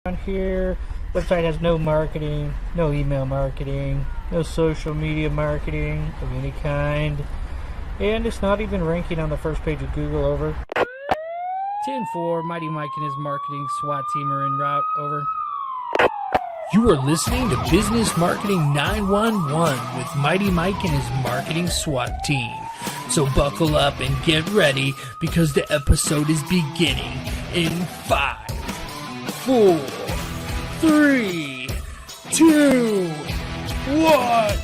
on here. Website has no marketing, no email marketing, no social media marketing of any kind, and it's not even ranking on the first page of Google. Over. 10-4, Mighty Mike and his marketing SWAT team are en route. Over. You are listening to Business Marketing 911 with Mighty Mike and his marketing SWAT team. So buckle up and get ready because the episode is beginning in 5, 4, 3, 2, 1.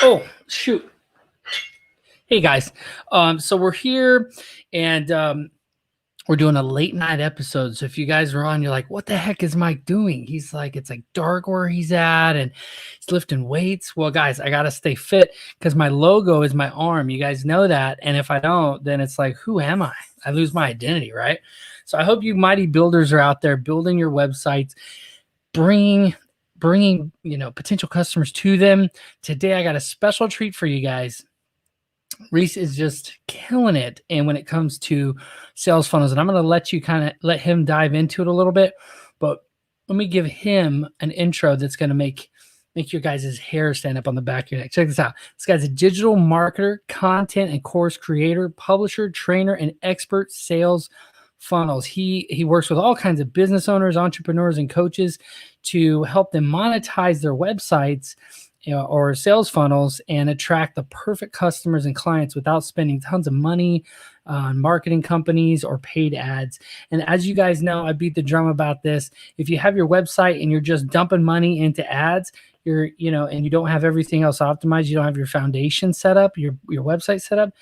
Oh, shoot. Hey, guys. So we're here, and we're doing a late night episode. So if you guys are on, you're like, what the heck is Mike doing? He's like, it's like dark where he's at, and he's lifting weights. Well, guys, I got to stay fit because my logo is my arm. You guys know that. And if I don't, then it's like, who am I? I lose my identity, right? So I hope you mighty builders are out there building your websites, bringing potential customers to them. Today I got a special treat for you guys. Riese is just killing it, and when it comes to sales funnels, and I'm going to let him dive into it a little bit, but let me give him an intro that's going to make your guys' hair stand up on the back of your neck. Check this out. This guy's a digital marketer, content and course creator, publisher, trainer, and expert sales funnels. He works with all kinds of business owners, entrepreneurs, and coaches to help them monetize their websites, or sales funnels, and attract the perfect customers and clients without spending tons of money on marketing companies or paid ads. And as you guys know, I beat the drum about this. If you have your website and you're just dumping money into ads, and you don't have everything else optimized, you don't have your foundation set up, your website set up,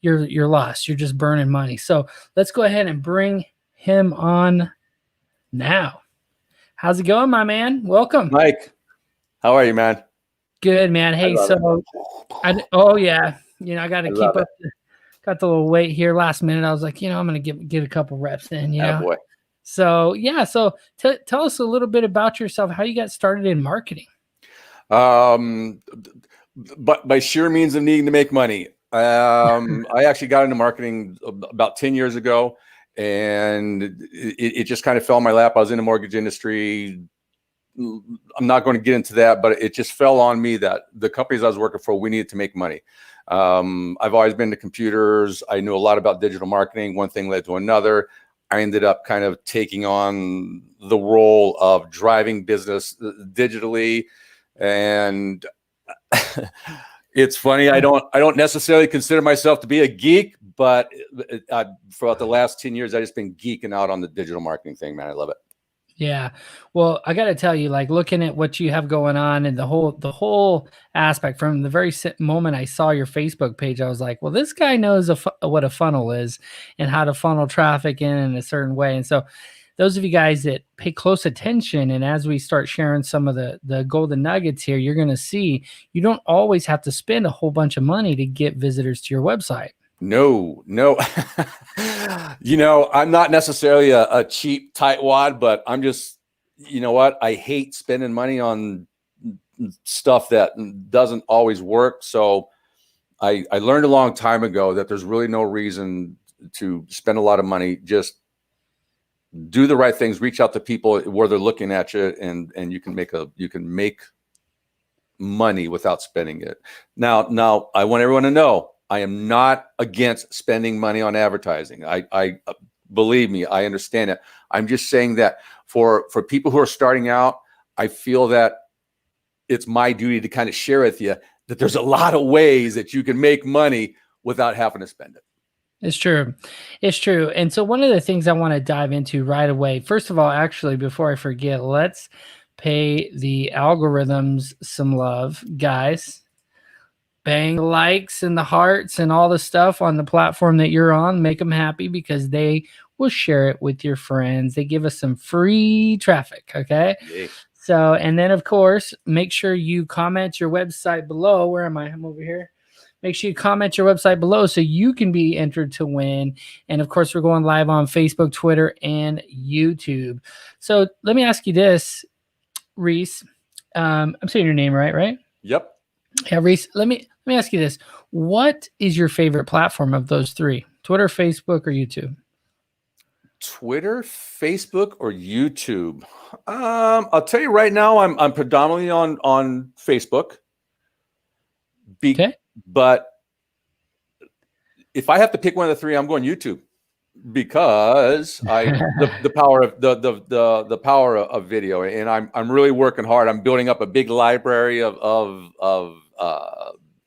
you're lost. You're just burning money. So let's go ahead and bring him on now. How's it going, my man? Welcome. Mike, how are you, man? Good, man. Hey, so I got to keep up. Got the little weight here last minute. I was like, I'm going to get a couple reps in, Boy. So, yeah. So tell us a little bit about yourself, how you got started in marketing. But by sheer means of needing to make money. I actually got into marketing about 10 years ago, and it just kind of fell in my lap. I was in the mortgage industry. I'm not going to get into that, but it just fell on me that the companies I was working for, we needed to make money. I've always been to computers. I knew a lot about digital marketing. One thing led to another. I ended up kind of taking on the role of driving business digitally. And it's funny. I don't necessarily consider myself to be a geek, but throughout the last 10 years, I've just been geeking out on the digital marketing thing, man. I love it. Yeah. Well, I got to tell you, like, looking at what you have going on and the whole aspect from the very moment I saw your Facebook page, I was like, well, this guy knows what a funnel is and how to funnel traffic in a certain way. And so those of you guys that pay close attention, and as we start sharing some of the golden nuggets here, you're going to see you don't always have to spend a whole bunch of money to get visitors to your website. No. I'm not necessarily a cheap tightwad, but I'm just, what? I hate spending money on stuff that doesn't always work. So I learned a long time ago that there's really no reason to spend a lot of money. Just do the right things, reach out to people where they're looking at you, and you can make money without spending it. Now I want everyone to know, I am not against spending money on advertising. I believe me, I understand it. I'm just saying that for people who are starting out, I feel that it's my duty to kind of share with you that there's a lot of ways that you can make money without having to spend it. It's true. It's true. And so one of the things I want to dive into right away, first of all, actually, before I forget, let's pay the algorithms some love, guys. Bang the likes and the hearts and all the stuff on the platform that you're on. Make them happy because they will share it with your friends. They give us some free traffic. Okay. Yeah. So, and then of course, make sure you comment your website below. Where am I? I'm over here. make sure you comment your website below so you can be entered to win. And of course, we're going live on Facebook, Twitter, and YouTube. So let me ask you this, Riese. I'm saying your name right? Yep. Yeah, Riese. Let me ask you this. What is your favorite platform of those three? Twitter, Facebook, or YouTube? Twitter, Facebook, or YouTube? I'll tell you right now, I'm predominantly on Facebook. Okay. But if I have to pick one of the three, I'm going YouTube, because the power of the power of video, and I'm really working hard. I'm building up a big library of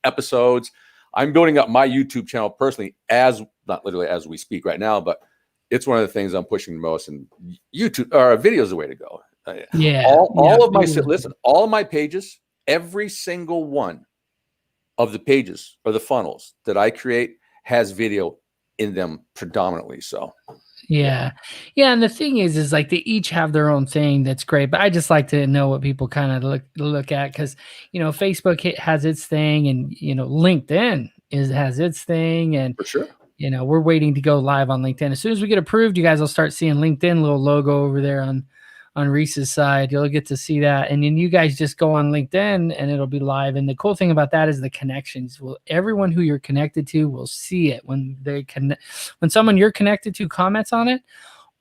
episodes. I'm building up my YouTube channel personally, as not literally as we speak right now, but it's one of the things I'm pushing the most. And YouTube or video is the way to go. Yeah. All of my listen, all of my pages, every single one of the pages or the funnels that I create has video in them predominantly. So yeah. And the thing is like they each have their own thing that's great, but I just like to know what people kind of look at, because Facebook has its thing, and LinkedIn has its thing, and for sure. We're waiting to go live on LinkedIn. As soon as we get approved, you guys will start seeing LinkedIn little logo over there on Riese's side. You'll get to see that. And then you guys just go on LinkedIn and it'll be live. And the cool thing about that is the connections. Well, everyone who you're connected to will see it when when someone you're connected to comments on it,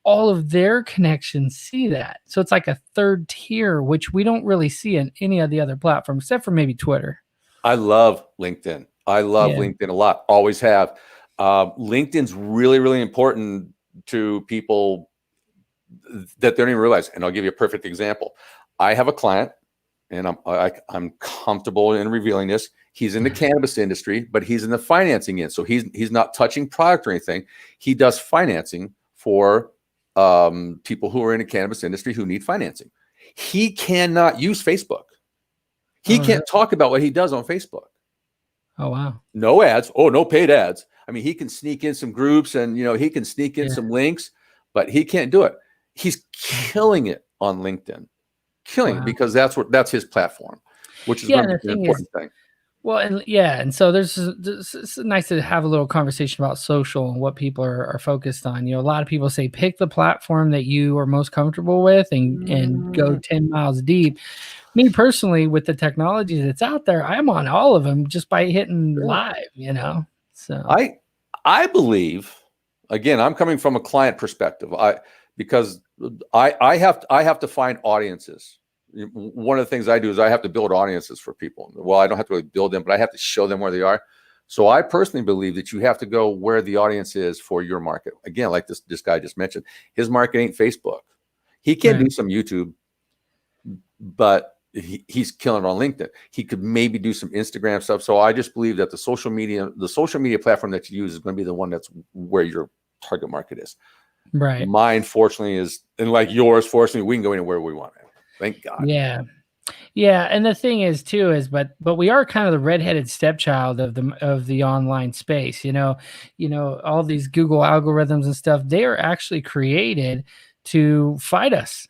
all of their connections see that. So it's like a third tier, which we don't really see in any of the other platforms, except for maybe Twitter. I love LinkedIn. I love LinkedIn a lot. Always have. LinkedIn's really, really important to people that they don't even realize. And I'll give you a perfect example. I have a client, and I'm comfortable in revealing this. He's in the cannabis industry, but he's in the financing end. So he's not touching product or anything. He does financing for people who are in the cannabis industry who need financing. He cannot use Facebook. He can't talk about what he does on Facebook. Oh, wow. No ads. Oh, no paid ads. I mean, he can sneak in some groups, and he can sneak in some links, but he can't do it. He's killing it on LinkedIn, it because that's his platform, which is an important thing. Well, and so it's nice to have a little conversation about social and what people are focused on. A lot of people say pick the platform that you are most comfortable with and go 10 miles deep. Me personally, with the technology that's out there, I'm on all of them just by hitting live. So I believe, again, I'm coming from a client perspective. Because I have to find audiences. One of the things I do is I have to build audiences for people. Well, I don't have to really build them, but I have to show them where they are. So I personally believe that you have to go where the audience is for your market. Again, like this guy just mentioned, his market ain't Facebook. He can do some YouTube, but he's killing it on LinkedIn. He could maybe do some Instagram stuff. So I just believe that the social media platform that you use is going to be the one that's where your target market is. Right. Mine, fortunately, is, and like yours, fortunately, we can go anywhere we want. Thank God. Yeah. And the thing is too is, but we are kind of the redheaded stepchild of the online space. All these Google algorithms and stuff, they are actually created to fight us.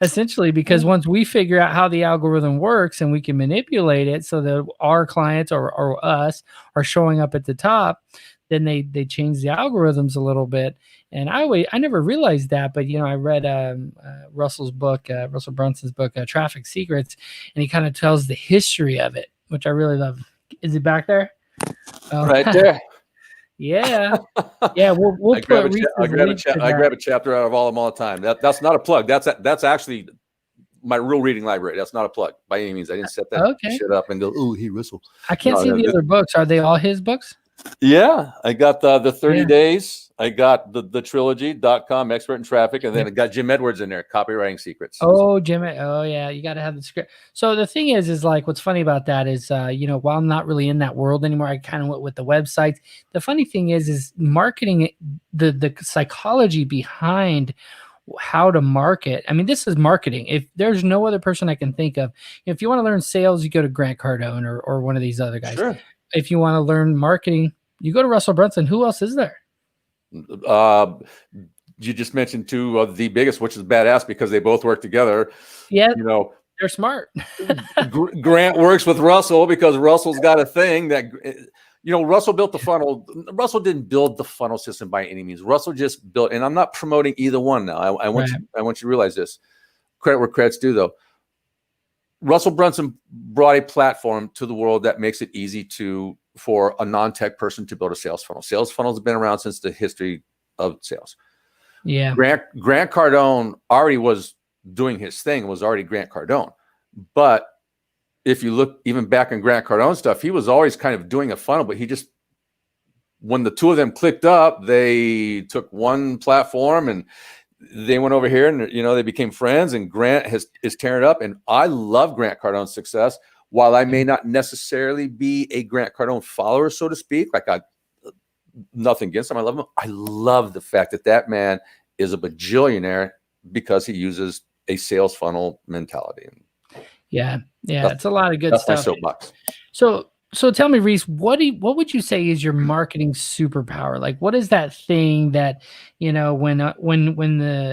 Essentially, because once we figure out how the algorithm works and we can manipulate it so that our clients or us are showing up at the top, then they change the algorithms a little bit. And I never realized that, but I read Russell Brunson's book, Traffic Secrets, and he kind of tells the history of it, which I really love. Is it back there? Right there. Yeah. We'll I grab a chapter out of all of them all the time. That's not a plug. That's actually my real reading library. That's not a plug by any means. I didn't set that shit up and go, oh, hey, Russell. I can't see the other books. Are they all his books? Yeah, I got the 30 days. I got the trilogy.com, expert in traffic, and then I got Jim Edwards in there, copywriting secrets. Oh, Jim. Oh, yeah. You got to have the script. So the thing is like, what's funny about that is, while I'm not really in that world anymore, I kind of went with the websites. The funny thing is marketing, the psychology behind how to market. I mean, this is marketing. If there's no other person I can think of, if you want to learn sales, you go to Grant Cardone or one of these other guys. Sure. If you want to learn marketing, you go to Russell Brunson. Who else is there? You just mentioned two of the biggest, which is badass because they both work together. Yeah. they're smart. Grant works with Russell because Russell's got a thing that, Russell built the funnel. Russell didn't build the funnel system by any means. Russell just built, and I'm not promoting either one now. I want you to realize this. Credit where credit's due, though. Russell Brunson brought a platform to the world that makes it easy for a non-tech person to build a sales funnel. Sales funnels have been around since the history of sales. Yeah. Grant Cardone already was doing his thing, was already Grant Cardone. But if you look even back in Grant Cardone stuff, he was always kind of doing a funnel, but when the two of them clicked up, they took one platform and they went over here and, they became friends, and Grant is tearing it up. And I love Grant Cardone's success. While I may not necessarily be a Grant Cardone follower, so to speak, nothing against him. I love him. I love the fact that man is a bajillionaire because he uses a sales funnel mentality. Yeah. It's a lot of good that's stuff. That's my soapbox. So tell me, Riese, what would you say is your marketing superpower? Like, what is that thing that, when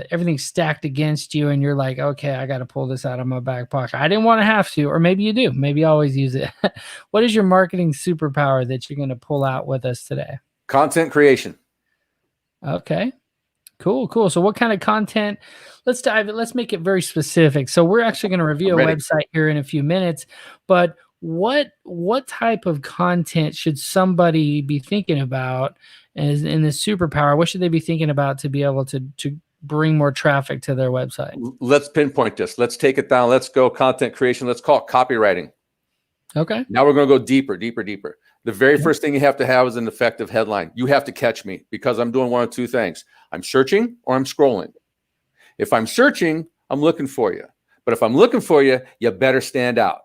everything's stacked against you and you're like, okay, I got to pull this out of my back pocket. I didn't want to have to, or maybe you do. Maybe you always use it. What is your marketing superpower that you're going to pull out with us today? Content creation. Okay. Cool. So what kind of content? Let's dive it. Let's make it very specific. So we're actually going to review a website here in a few minutes, but what type of content should somebody be thinking about as in the superpower? What should they be thinking about to be able to bring more traffic to their website? Let's pinpoint this. Let's take it down. Let's go content creation. Let's call it copywriting. Okay. Now we're going to go deeper. The very first thing you have to have is an effective headline. You have to catch me because I'm doing one of two things. I'm searching or I'm scrolling. If I'm searching, I'm looking for you. But if I'm looking for you, you better stand out.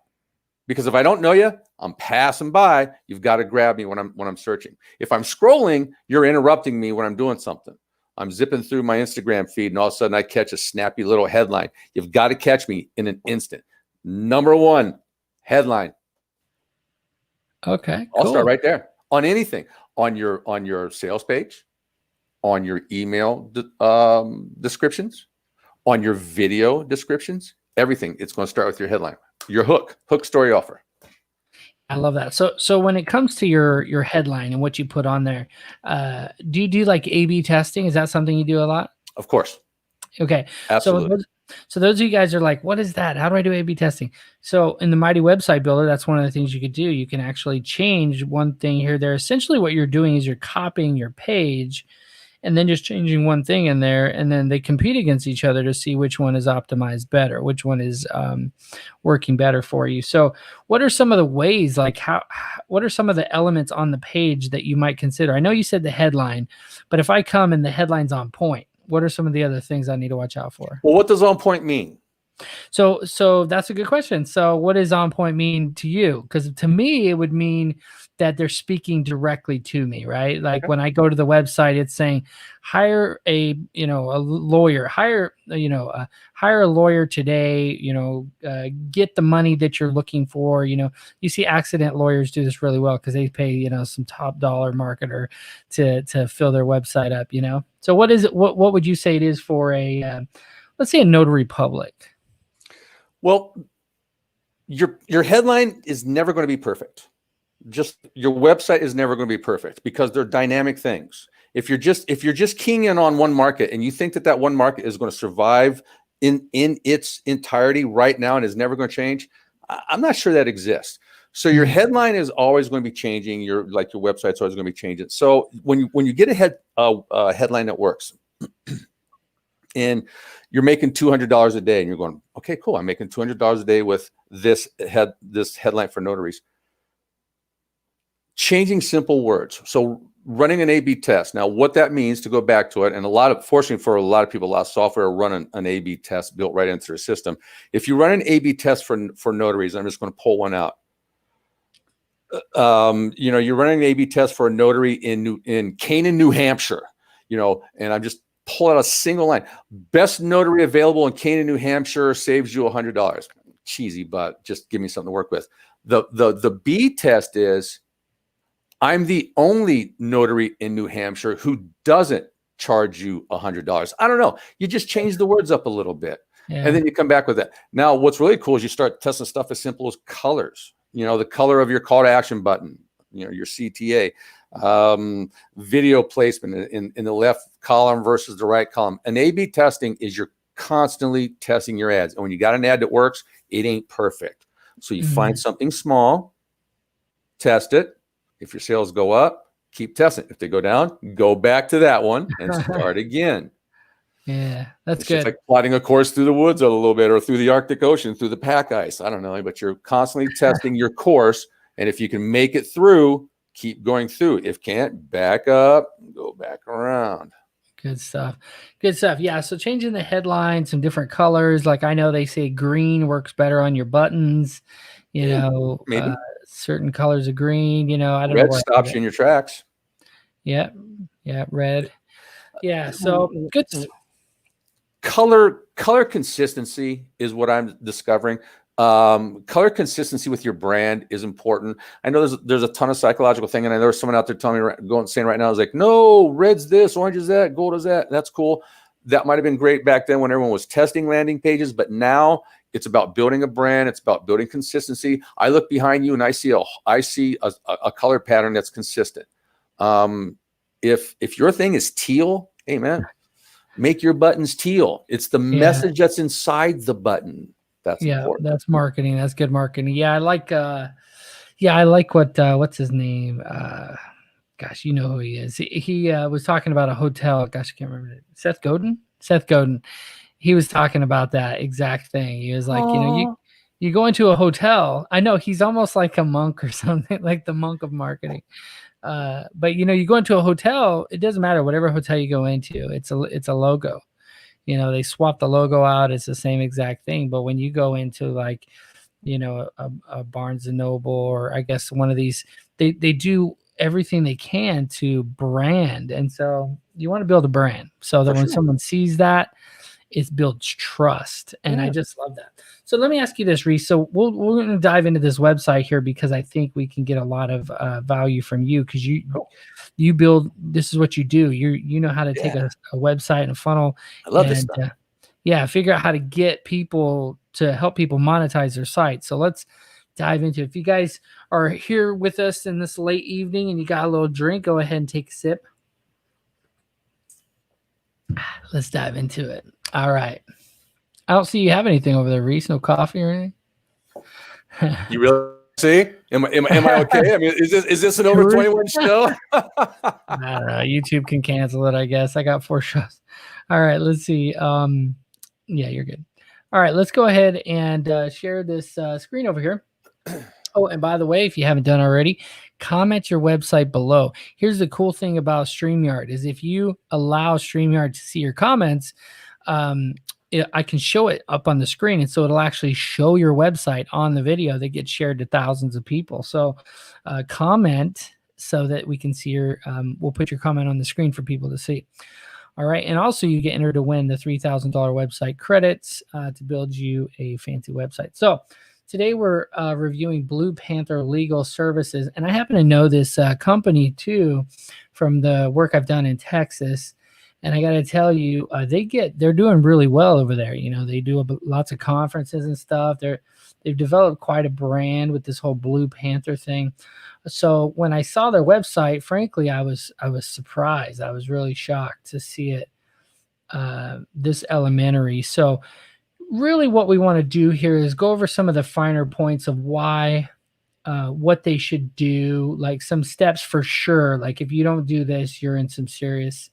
Because if I don't know you, I'm passing by. You've got to grab me when I'm searching. If I'm scrolling, you're interrupting me when I'm doing something. I'm zipping through my Instagram feed, and all of a sudden I catch a snappy little headline. You've got to catch me in an instant. Number one, headline. Okay, cool. I'll start right there on anything, on your sales page, on your email descriptions, on your video descriptions, everything. It's going to start with your headline, your hook story offer. I love that. So when it comes to your headline and what you put on there, do you do like A/B testing? Is that something you do a lot? Of course. Okay. Absolutely. So those of you guys are like, what is that? How do I do A/B testing? So in the Mighty Website Builder, that's one of the things you could do. You can actually change one thing here. There, essentially what you're doing is you're copying your page and then just changing one thing in there, and then they compete against each other to see which one is optimized better, which one is working better for you. So what are some of the ways, what are some of the elements on the page that you might consider? I know you said the headline, but if I come and the headline's on point, what are some of the other things I need to watch out for? Well, what does on point mean? So that's a good question. So what does on point mean to you? Because to me, it would mean that they're speaking directly to me, right? Like when I go to the website, it's saying hire a lawyer, hire a lawyer today, get the money that you're looking for. You see accident lawyers do this really well because they pay, some top dollar marketer to fill their website up, So what is it? What would you say it is for let's say a notary public? Well, your headline is never going to be perfect. Just your website is never going to be perfect because they're dynamic things. If you're just keying in on one market and you think that one market is going to survive in its entirety right now and is never going to change, I'm not sure that exists. So your headline is always going to be changing. Your website's always going to be changing. So when you get a headline that works, and you're making $200 a day, and you're going, okay, cool. I'm making $200 a day with this headline for notaries. Changing simple words. So running an A/B test. Now, what that means, to go back to it, and fortunately for a lot of people, a lot of software run an A/B test built right into their system. If you run an A/B test for notaries, I'm just going to pull one out. You're running an A/B test for a notary in Canaan, New Hampshire, and I'm just pulling out a single line. Best notary available in Canaan, New Hampshire saves you $100. Cheesy, but just give me something to work with. The B test is, I'm the only notary in New Hampshire who doesn't charge you $100. I don't know. You just change the words up a little bit. And then you come back with that. Now, what's really cool is you start testing stuff as simple as colors. The color of your call to action button, your CTA, video placement in the left column versus the right column. And A/B testing is you're constantly testing your ads. And when you got an ad that works, it ain't perfect. So you find something small, test it. If your sales go up, keep testing. If they go down, go back to that one and start again. Yeah, that's it's good. Just like plotting a course through the woods a little bit, or through the Arctic Ocean, through the pack ice. I don't know, but you're constantly testing your course. And if you can make it through, keep going through. If can't, back up, go back around. Good stuff. Good stuff. Yeah. So changing the headline, some different colors. Like I know they say green works better on your buttons. Maybe certain colors of green. I don't know. Red stops you in your tracks. Yeah. Yeah. Red. Yeah. So good. Color consistency is what I'm discovering. Color consistency with your brand is important. I know there's a ton of psychological thing, and I know there's someone out there telling me saying right now is like, no, red's this, orange is that, gold is that. That's cool. That might have been great back then when everyone was testing landing pages, but now it's about building a brand. It's about building consistency. I look behind you and I see a color pattern that's consistent. If your thing is teal, hey man, make your buttons teal. It's the message that's inside the button. That's important. That's marketing. That's good marketing. Yeah, I like what's his name? Gosh, you know who he is. He was talking about a hotel. Gosh, I can't remember it. Seth Godin. He was talking about that exact thing. He was like, you go into a hotel. I know he's almost like a monk or something, like the monk of marketing. But you go into a hotel, it doesn't matter whatever hotel you go into, it's a logo. They swap the logo out, it's the same exact thing. But when you go into like, a Barnes and Noble, or I guess one of these, they do everything they can to brand. And so you want to build a brand so that when someone sees that, it builds trust. And I just love that. So let me ask you this, Riese. So we're going to dive into this website here because I think we can get a lot of value from you, because you build, this is what you do. You know how to take a website and a funnel. I love this stuff. Figure out how to get people to help people monetize their site. So let's dive into it. If you guys are here with us in this late evening and you got a little drink, go ahead and take a sip. Let's dive into it. All right. I don't see you have anything over there, Riese. No coffee or anything? You really see? Am I okay? I mean, is this an over 21 show? I don't know. YouTube can cancel it, I guess. I got 4 shows. All right. Let's see. Yeah, you're good. All right. Let's go ahead and share this screen over here. Oh, and by the way, if you haven't done already, comment your website below. Here's the cool thing about StreamYard is if you allow StreamYard to see your comments, I can show it up on the screen. And so it'll actually show your website on the video that gets shared to thousands of people. So comment so that we can see we'll put your comment on the screen for people to see. All right. And also you get entered to win the $3,000 website credits to build you a fancy website. So today we're reviewing Blue Panther Legal Services. And I happen to know this company too from the work I've done in Texas. And I got to tell you, they're doing really well over there. They do lots of conferences and stuff. They've developed quite a brand with this whole Blue Panther thing. So when I saw their website, frankly, I was surprised. I was really shocked to see it this elementary. So really what we want to do here is go over some of the finer points of why, what they should do, like some steps for sure. Like if you don't do this, you're in some serious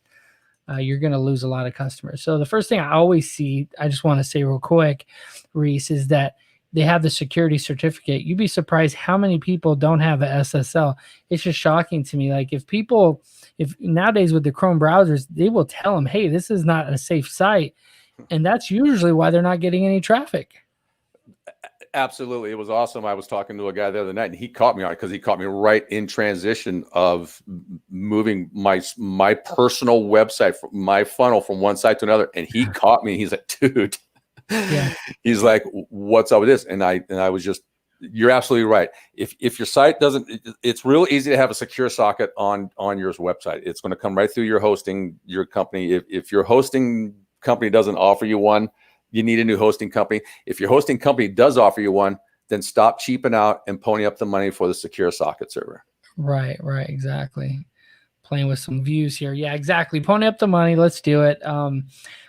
you're going to lose a lot of customers. So the first thing I always see, I just want to say real quick, Riese, is that they have the security certificate. You'd be surprised how many people don't have an SSL. It's just shocking to me. Like if nowadays with the Chrome browsers, they will tell them, hey, this is not a safe site. And that's usually why they're not getting any traffic. Absolutely. It was awesome. I was talking to a guy the other night and he caught me on it because he caught me right in transition of moving my personal website, my funnel from one site to another. And he caught me. He's like, dude, he's like, what's up with this? And I was just, you're absolutely right. If your site doesn't, it's real easy to have a secure socket on your website. It's going to come right through your hosting, your company. If your hosting company doesn't offer you one, you need a new hosting company. If your hosting company does offer you one, then stop cheaping out and pony up the money for the secure socket server. Right, exactly. Playing with some views here. Yeah, exactly. Pony up the money. Let's do it.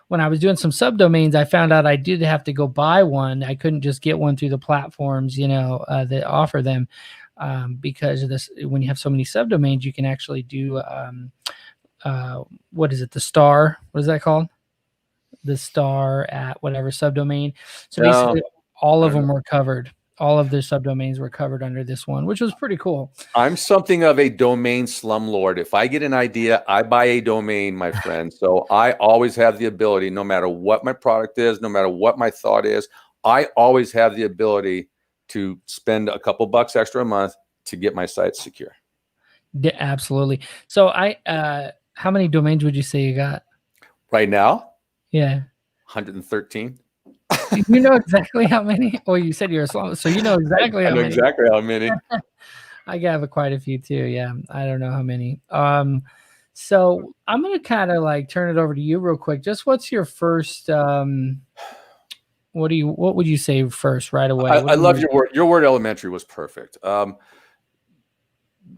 When I was doing some subdomains, I found out I did have to go buy one. I couldn't just get one through the platforms, that offer them, because of this. When you have so many subdomains, you can actually do what is it? The star. What is that called? The star at whatever subdomain. So basically, all of them were covered. All of their subdomains were covered under this one, which was pretty cool. I'm something of a domain slumlord. If I get an idea, I buy a domain, my friend. So I always have the ability, no matter what my product is, no matter what my thought is, I always have the ability to spend a couple bucks extra a month to get my site secure. Yeah, absolutely. So how many domains would you say you got right now? Yeah. 113. You know exactly how many? Well, you said you're a slum, so you know exactly how many. Exactly how many. I got quite a few too. Yeah, I don't know how many. So I'm gonna kind of like turn it over to you real quick. Just what's your first? What would you say first right away? I love your word. Your word elementary was perfect.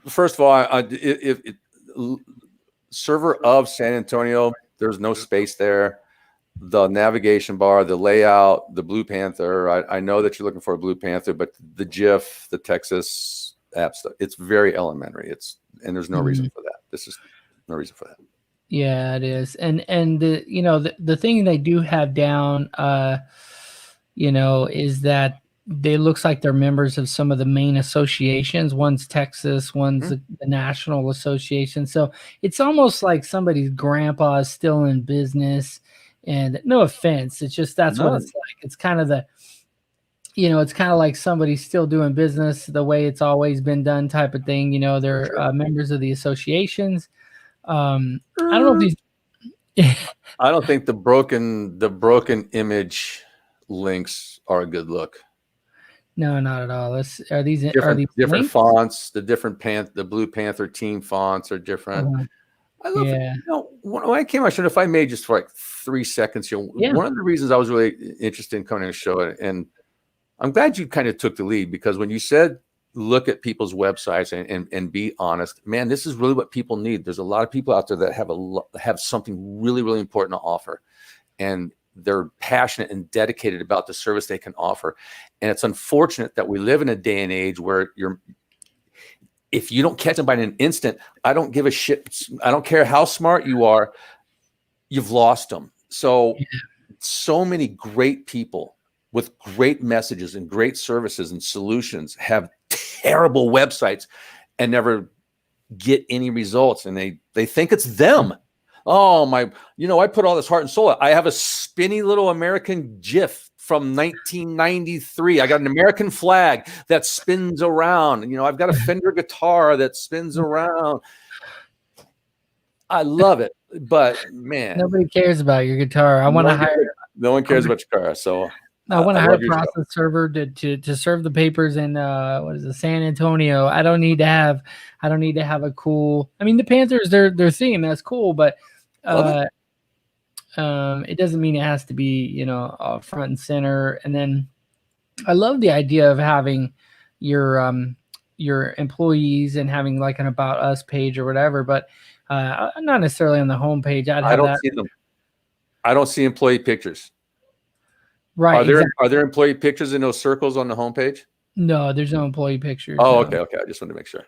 First of all, server of San Antonio. There's no space there. The navigation bar, the layout, the Blue Panther. I know that you're looking for a Blue Panther, but the GIF, the Texas app stuff, it's very elementary. And there's no reason for that. This is no reason for that. Yeah, it is. And the thing they do have down, is that they looks like they're members of some of the main associations. One's Texas, one's the National Association. So it's almost like somebody's grandpa is still in business. And no offense, it's just that's what it's like. It's kind of it's kind of like somebody's still doing business the way it's always been done type of thing. They're members of the associations. I don't know if these. I don't think the broken image links are a good look. No, not at all. Are these different links? fonts? The the Blue Panther team fonts are different. I love it. When I came on, if I made just for like 3 seconds here, one of the reasons I was really interested in coming to the show, and I'm glad you kind of took the lead, because when you said look at people's websites and be honest, man, this is really what people need. There's a lot of people out there that have something really, really important to offer, and they're passionate and dedicated about the service they can offer. And it's unfortunate that we live in a day and age where if you don't catch them by an instant, I don't give a shit. I don't care how smart you are. You've lost them. So many great people with great messages and great services and solutions have terrible websites and never get any results. And they think it's them. Oh my, I put all this heart and soul. I have a spinny little American GIF from 1993. I got an American flag that spins around. I've got a Fender guitar that spins around. I love it, but man, nobody cares about your guitar. No one cares about your car. So I want to hire a process server to serve the papers in San Antonio. I don't need to have a cool. I mean, the Panthers, their theme, that's cool, but it doesn't mean it has to be front and center. And then I love the idea of having your employees and having like an about us page or whatever, but not necessarily on the homepage. I don't see them. I don't see employee pictures. Right. Are there employee pictures in those circles on the homepage? No, there's no employee pictures. Oh, no. Okay. I just wanted to make sure.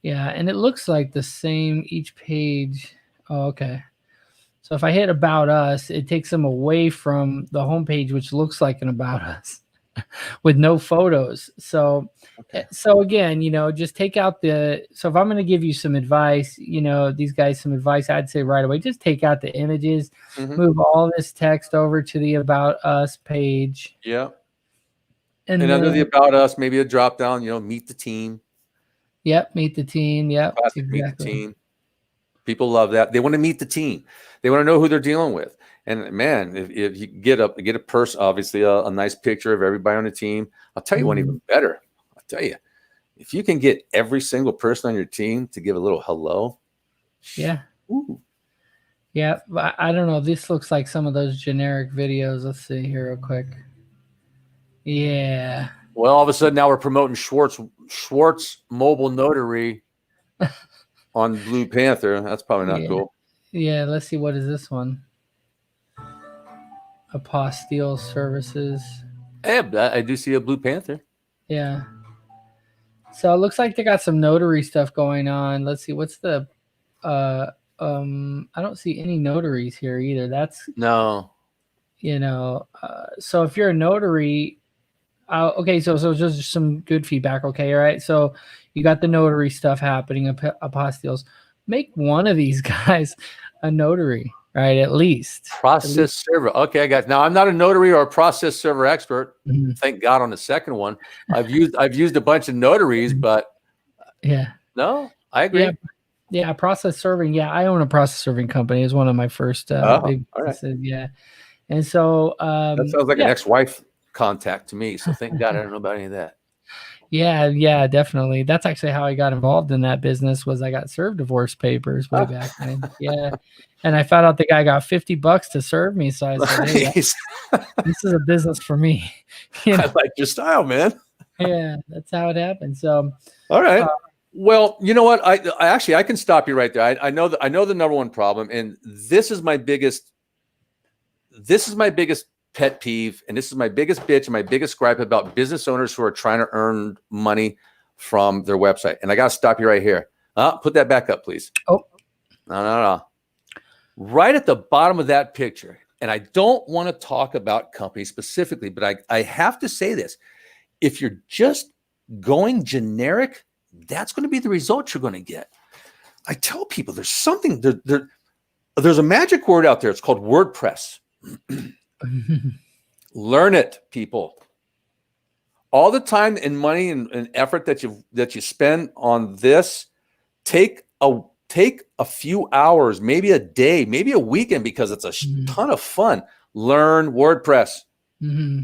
Yeah, and it looks like the same each page. Oh, okay. So if I hit about us, it takes them away from the homepage, which looks like an about us with no photos. So again, just take out so if I'm going to give you some advice, these guys some advice, I'd say right away, just take out the images, move all this text over to the about us page. Yeah. And under the about us, maybe a drop down, meet the team. Yep. Meet the team. Yep. Exactly. Meet the team. People love that. They want to meet the team. They want to know who they're dealing with. And man, if you get a person, obviously a nice picture of everybody on the team. I'll tell you one even better. I'll tell you, if you can get every single person on your team to give a little hello. Yeah. Ooh. Yeah, but I don't know. This looks like some of those generic videos. Let's see here real quick. Yeah. Well, all of a sudden now we're promoting Schwartz Mobile Notary on Blue Panther. That's probably not Yeah. cool. Yeah, let's see. What is this one? Apostille Services. Hey, I do see a Blue Panther. Yeah. So it looks like they got some notary stuff going on. Let's see. What's the I don't see any notaries here either. That's No. So if you're a notary, okay, so just some good feedback. Okay, all right. So you got the notary stuff happening, apostilles. Make one of these guys a notary, right? At least Process server. Okay, I got. Now I'm not a notary or a process server expert. Mm-hmm. Thank God on the second one. I've used a bunch of notaries, but yeah, no, I agree. Yeah, process serving. Yeah, I own a process serving company. It's one of my first big businesses. Right. Yeah, and so that sounds like an ex-wife contact to me. So thank God I don't know about any of that. Yeah, definitely. That's actually how I got involved in that business. Was I got served divorce papers way back then. Yeah, and I found out the guy got $50 to serve me. So I said, "Hey, this is a business for me." I like your style, man. Yeah, that's how it happened. So, all right. Well, you know what? I can stop you right there. I know the number one problem, and this is my biggest pet peeve, and this is my biggest bitch and my biggest gripe about business owners who are trying to earn money from their website. And I got to stop you right here. Put that back up, please. Oh, no. Right at the bottom of that picture, and I don't want to talk about companies specifically, but I have to say this. If you're just going generic, that's going to be the result you're going to get. I tell people there's something, there's a magic word out there. It's called WordPress. Learn it, people. All the time and money and effort that you spend on this, take a few hours, maybe a day, maybe a weekend, because it's a ton of fun. Learn WordPress. Mm-hmm.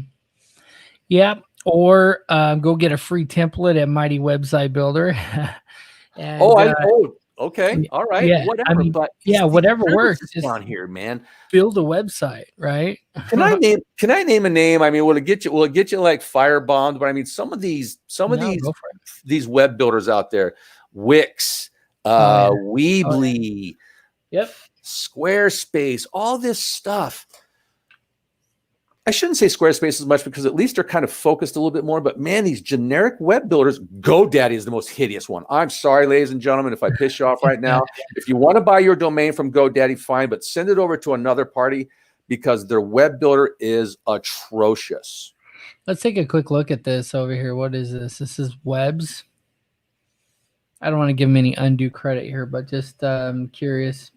Yeah, or go get a free template at Mighty Website Builder. And, okay, all right, yeah, whatever. But whatever works. Just down here, man. Build a website, right? Can I name a name? I mean, will it get you like firebombed? But I mean, some of these web builders out there, Wix, Weebly, Squarespace, all this stuff. I shouldn't say Squarespace as much because at least they're kind of focused a little bit more. But man, these generic web builders, GoDaddy is the most hideous one. I'm sorry, ladies and gentlemen, if I piss you off right now. If you want to buy your domain from GoDaddy, fine, but send it over to another party because their web builder is atrocious. Let's take a quick look at this over here. What is this? This is Webs. I don't want to give them any undue credit here, but just curious.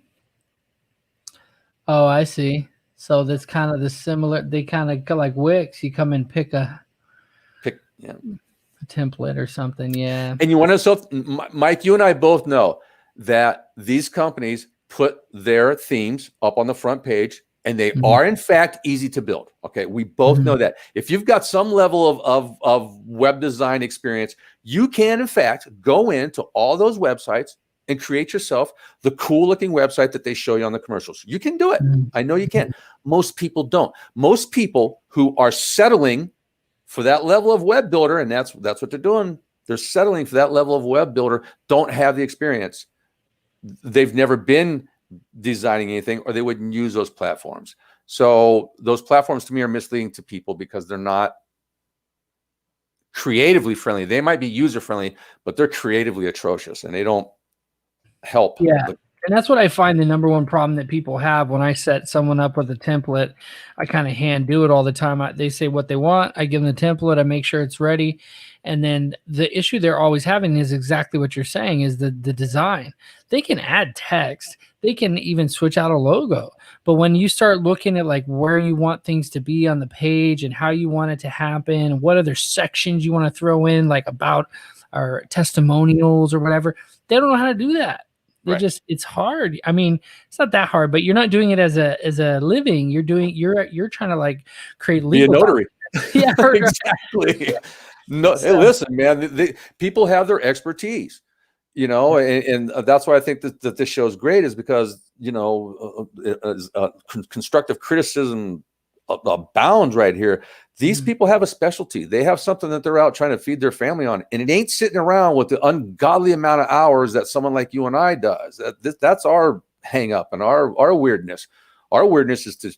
Oh, I see. So that's kind of the similar. They kind of like Wix. You come and pick a template or something. Yeah. And you want to, so Mike, you and I both know that these companies put their themes up on the front page, and they are in fact easy to build. Okay, we both know that. If you've got some level of web design experience, you can in fact go into all those websites and create yourself the cool looking website that they show you on the commercials. You can do it. I know you can. Most people don't. Most people who are settling for that level of web builder, and that's what they're doing. They're settling for that level of web builder, don't have the experience. They've never been designing anything, or they wouldn't use those platforms. So those platforms to me are misleading to people because they're not creatively friendly. They might be user friendly, but they're creatively atrocious, and they don't help. Yeah. And that's what I find the number one problem that people have when I set someone up with a template. I kind of hand do it all the time. They say what they want. I give them the template. I make sure it's ready. And then the issue they're always having is exactly what you're saying, is the design. They can add text. They can even switch out a logo. But when you start looking at like where you want things to be on the page and how you want it to happen, and what other sections you want to throw in, like about or testimonials or whatever, they don't know how to do that. It's hard. I mean, it's not that hard, but you're not doing it as a living. You're trying to like create legal. Be a notary. Yeah, exactly. No, hey, listen, man. People have their expertise. you know, and that's why I think that this show is great, is because, you know, constructive criticism abounds right here. These people have a specialty. They have something that they're out trying to feed their family on, and it ain't sitting around with the ungodly amount of hours that someone like you and I does. That's our hang up and our weirdness. Our weirdness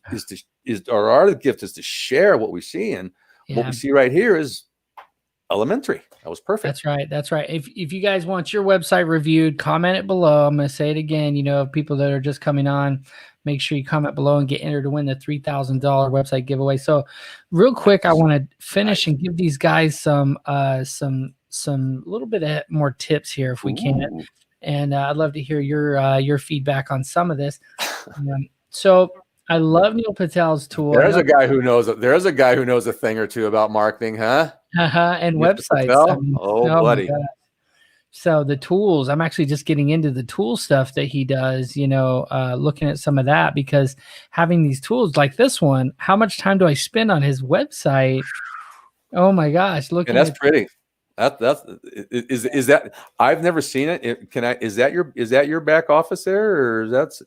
or our gift is to share what we see, and what we see right here is elementary. That was perfect. That's right. That's right. If you guys want your website reviewed, comment it below. I'm going to say it again. You know, people that are just coming on, make sure you comment below and get entered to win the $3,000 website giveaway. So real quick, I want to finish and give these guys some little bit more tips here if we can. And I'd love to hear your feedback on some of this. So I love Neil Patel's tool. There's a guy who knows a thing or two about marketing, huh? And websites. I mean, buddy. So the tools, I'm actually just getting into the tool stuff that he does, you know, looking at some of that, because having these tools like this one, how much time do I spend on his website? Oh my gosh. And that's pretty. Is that I've never seen it. Is that your back office there, or is this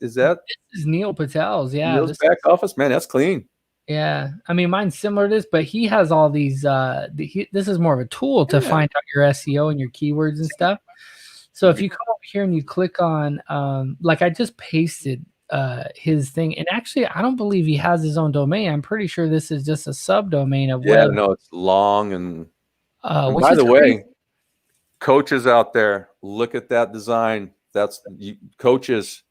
is Neil Patel's? Yeah. Neil's back office, man. That's clean. Yeah, I mean, mine's similar to this, but he has all these. This is more of a tool to find out your SEO and your keywords and stuff. So if you come over here and you click on, like I just pasted his thing, and actually, I don't believe he has his own domain. I'm pretty sure this is just a subdomain of web. No, it's long and by the way, coaches out there, look at that design. That's coaches.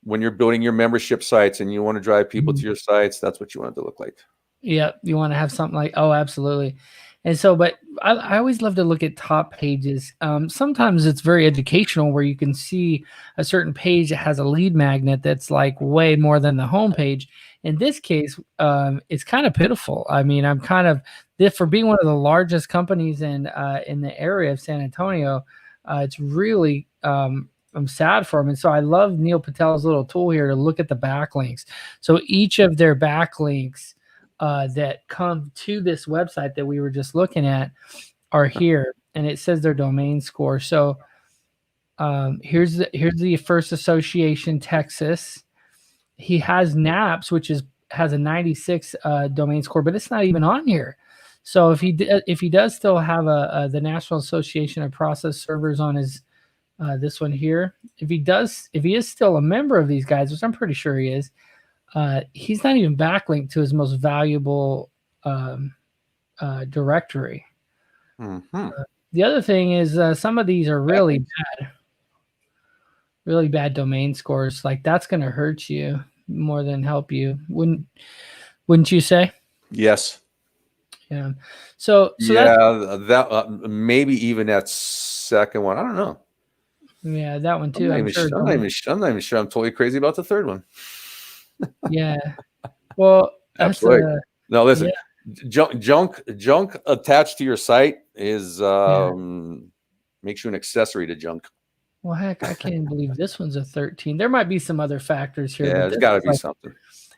When you're building your membership sites and you want to drive people to your sites, that's what you want it to look like. Yeah, you want to have something like, oh, absolutely. And so, but I always love to look at top pages. Sometimes it's very educational, where you can see a certain page that has a lead magnet that's like way more than the homepage. In this case, it's kind of pitiful. I mean, I'm kind of, for being one of the largest companies in the area of San Antonio, it's really, I'm sad for them. And so I love Neil Patel's little tool here to look at the backlinks. So each of their backlinks that come to this website that we were just looking at are here, and it says their domain score. So here's the First Association, Texas. He has NAPS, which has a 96 domain score, but it's not even on here. So if he does still have the National Association of Process Servers on his this one here, if he is still a member of these guys, which I'm pretty sure he is, he's not even backlinked to his most valuable directory. The other thing is some of these are really bad domain scores. Like, that's going to hurt you more than help you. Wouldn't you say? Yes. Yeah. So yeah, that maybe even that second one. I don't know. Yeah, that one too. I'm not even sure. I'm totally crazy about the third one. Yeah. Well, absolutely. No, listen. Yeah. Junk attached to your site is makes you an accessory to junk. Well, heck, I can't even believe this one's a 13. There might be some other factors here. Yeah, there's got to be something.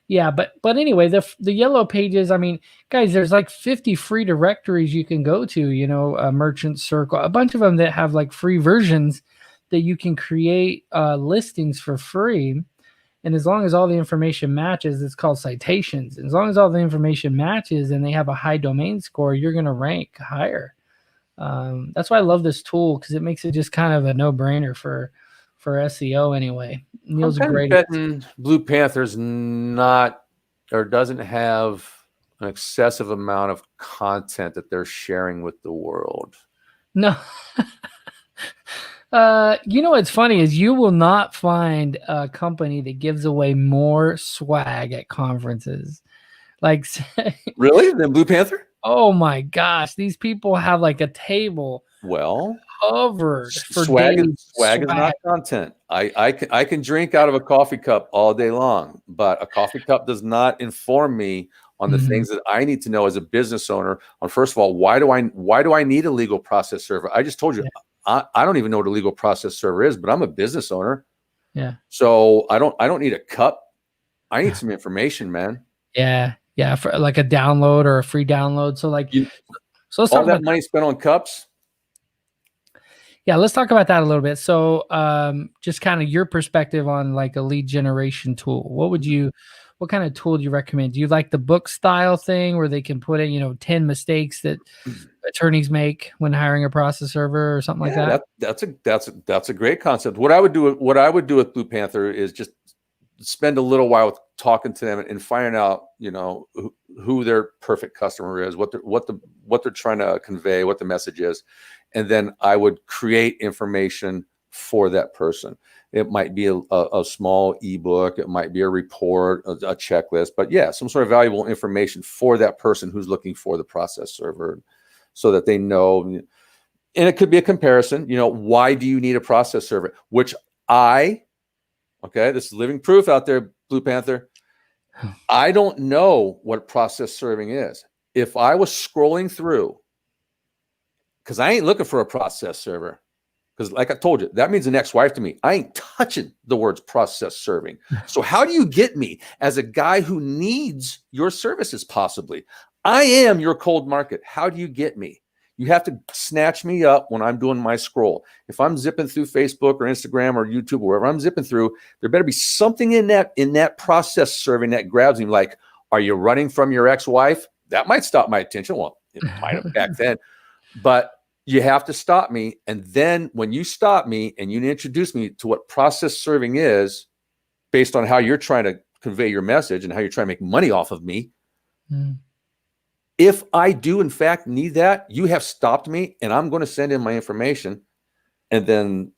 Yeah, but anyway, the yellow pages, I mean, guys, there's like 50 free directories you can go to, you know, Merchant Circle, a bunch of them that have like free versions that you can create listings for free. And as long as all the information matches, it's called citations. As long as all the information matches and they have a high domain score, you're going to rank higher. That's why I love this tool, because it makes it just kind of a no-brainer for SEO anyway. Neil's a great. Blue Panther's not, or doesn't have an excessive amount of content that they're sharing with the world. No. You know what's funny is you will not find a company that gives away more swag at conferences. Like, really? Than Blue Panther? Oh my gosh, these people have like a table. Well, covered for swag is not content. I can drink out of a coffee cup all day long, but a coffee cup does not inform me on the things that I need to know as a business owner. On, first of all, why do I need a legal process server? I just told you, I don't even know what a legal process server is, but I'm a business owner. Yeah. So I don't need a cup. I need some information, man. Yeah. Yeah. For like a download or a free download. So like, so let's talk about that money spent on cups. Yeah, let's talk about that a little bit. So, just kind of your perspective on like a lead generation tool. What kind of tool do you recommend? Do you like the book style thing where they can put in, 10 mistakes that attorneys make when hiring a process server or something like that? That's a great concept. What I would do with Blue Panther is just spend a little while talking to them and finding out, who their perfect customer is, what they're trying to convey, what the message is. And then I would create information for that person. It might be a small ebook. It might be a report, a checklist, but yeah, some sort of valuable information for that person who's looking for the process server so that they know. And it could be a comparison, why do you need a process server? Okay, this is living proof out there, Blue Panther. I don't know what process serving is. If I was scrolling through, because I ain't looking for a process server, because like I told you, that means an ex-wife to me. I ain't touching the words process serving. So how do you get me as a guy who needs your services possibly? I am your cold market. How do you get me? You have to snatch me up when I'm doing my scroll. If I'm zipping through Facebook or Instagram or YouTube or wherever I'm zipping through, there better be something in that process serving that grabs me. Like, are you running from your ex-wife? That might stop my attention. Well, it might have back then, but you have to stop me. And then when you stop me and you introduce me to what process serving is, based on how you're trying to convey your message and how you're trying to make money off of me. If I do, in fact, need that, you have stopped me and I'm going to send in my information. And then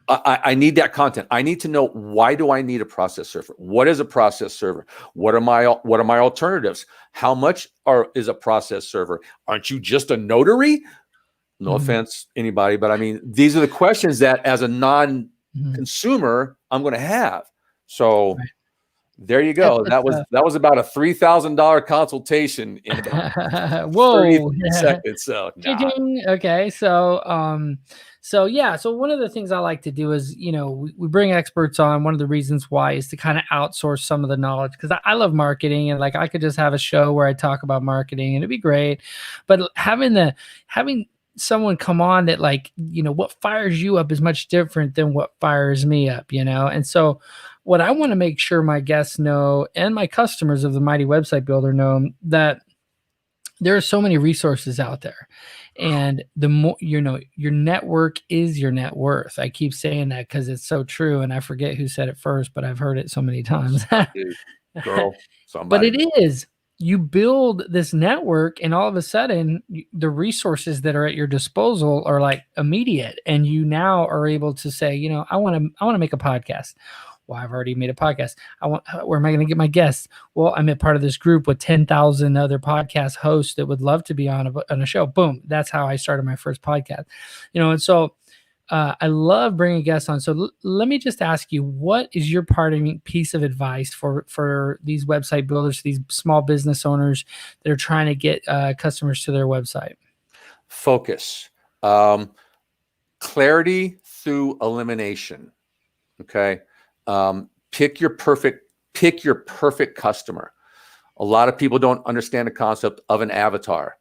I need that content. I need to know, why do I need a process server? What is a process server? What are my alternatives? How much is a process server? Aren't you just a notary? No offense, anybody, but I mean, these are the questions that as a non-consumer, I'm going to have. So there you go. That was about a $3,000 consultation in about 30 seconds. So okay. So one of the things I like to do is, we bring experts on. One of the reasons why is to kind of outsource some of the knowledge, because I love marketing, and like I could just have a show where I talk about marketing and it'd be great. But having someone come on that, like, what fires you up is much different than what fires me up, and so what I want to make sure my guests know and my customers of the Mighty Website Builder know, that there are so many resources out there, and the more, your network is your net worth. I keep saying that because it's so true, and I forget who said it first, but I've heard it so many times. Girl, but it is. You build this network, and all of a sudden the resources that are at your disposal are like immediate, and you now are able to say, I want to make a podcast. Well, I've already made a podcast. Where am I going to get my guests? Well, I'm a part of this group with 10,000 other podcast hosts that would love to be on a show. Boom. That's how I started my first podcast, and so I love bringing guests on. So let me just ask you, what is your parting piece of advice for these website builders, these small business owners that are trying to get customers to their website? Focus, clarity through elimination. Okay. Pick your perfect customer. A lot of people don't understand the concept of an avatar.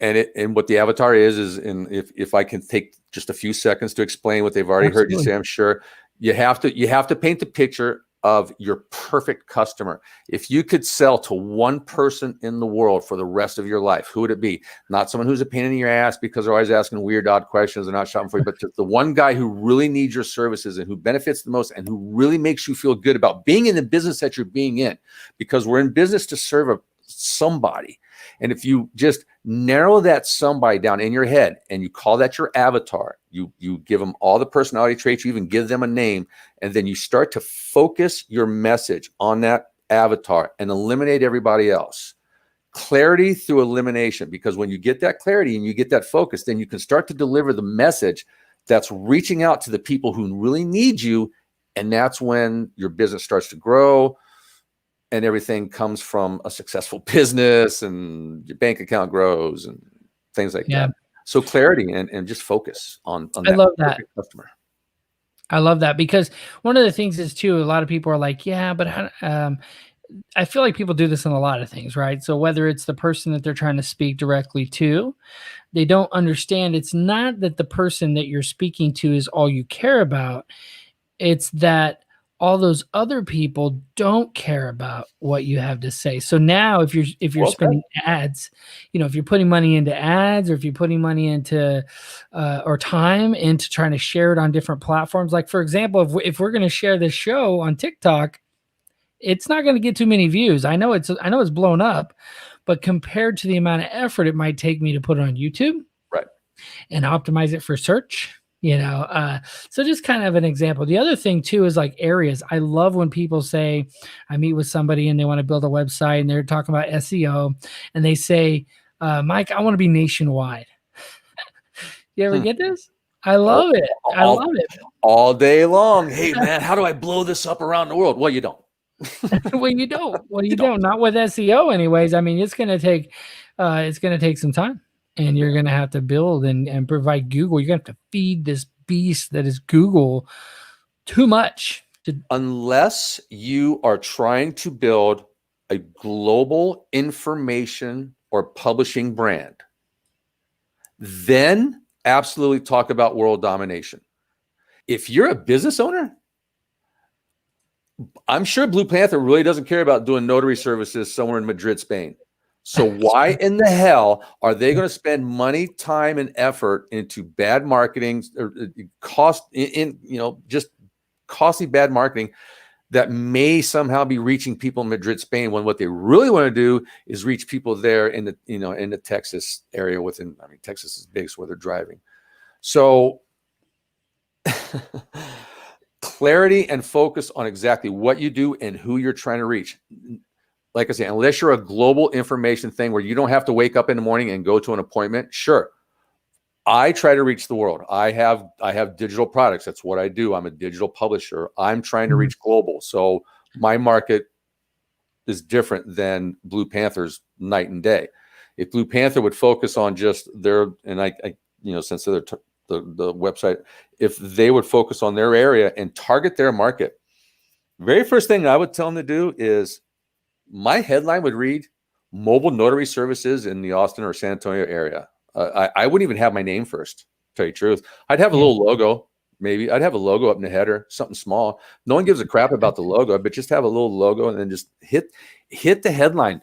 And what the avatar is, and if I can take just a few seconds to explain what they've already heard you say, I'm sure you have to paint the picture of your perfect customer. If you could sell to one person in the world for the rest of your life, who would it be? Not someone who's a pain in your ass because they're always asking weird, odd questions and not shopping for you, but just the one guy who really needs your services and who benefits the most and who really makes you feel good about being in the business that you're being in, because we're in business to serve somebody. And if you just narrow that somebody down in your head and you call that your avatar, you give them all the personality traits, you even give them a name, and then you start to focus your message on that avatar and eliminate everybody else. Clarity through elimination, because when you get that clarity and you get that focus, then you can start to deliver the message that's reaching out to the people who really need you. And that's when your business starts to grow. And everything comes from a successful business, and your bank account grows and things like that. So clarity and just focus on that. I love that customer. I love that, because one of the things is too, a lot of people are like, yeah, but I feel like people do this in a lot of things, right? So whether it's the person that they're trying to speak directly to, they don't understand it's not that the person that you're speaking to is all you care about. It's that all those other people don't care about what you have to say. So now if you're spending ads, if you're putting money into ads, or if you're putting money into or time into trying to share it on different platforms, like for example, if we're going to share this show on TikTok, it's not going to get too many views. I know it's blown up, but compared to the amount of effort it might take me to put it on YouTube, right, and optimize it for search, so just kind of an example. The other thing too is like areas. I love when people say, I meet with somebody and they want to build a website and they're talking about SEO and they say, Mike, I want to be nationwide. You ever get this? I love it. I love it all day long. Hey man, how do I blow this up around the world? Well, you don't. Well, you don't. Well, you don't. Not with SEO, anyways. I mean, it's going to take some time, and you're going to have to build and provide Google. You're going to have to feed this beast that is Google too much. Unless you are trying to build a global information or publishing brand, then absolutely talk about world domination. If you're a business owner, I'm sure Blue Panther really doesn't care about doing notary services somewhere in Madrid, Spain. So why in the hell are they going to spend money, time, and effort into bad marketing or just costly bad marketing that may somehow be reaching people in Madrid, Spain, when what they really want to do is reach people there in the Texas area Texas is big, so where they're driving. So clarity and focus on exactly what you do and who you're trying to reach. Like I say, unless you're a global information thing where you don't have to wake up in the morning and go to an appointment, sure. I try to reach the world. I have digital products. That's what I do. I'm a digital publisher. I'm trying to reach global. So my market is different than Blue Panther's night and day. If Blue Panther would focus on just their, and since they're the website, if they would focus on their area and target their market, very first thing I would tell them to do is my headline would read mobile notary services in the Austin or San Antonio area. I wouldn't even have my name first, to tell you the truth. I'd have a little logo. Maybe I'd have a logo up in the header, something small. No one gives a crap about the logo, but just have a little logo and then just hit the headline.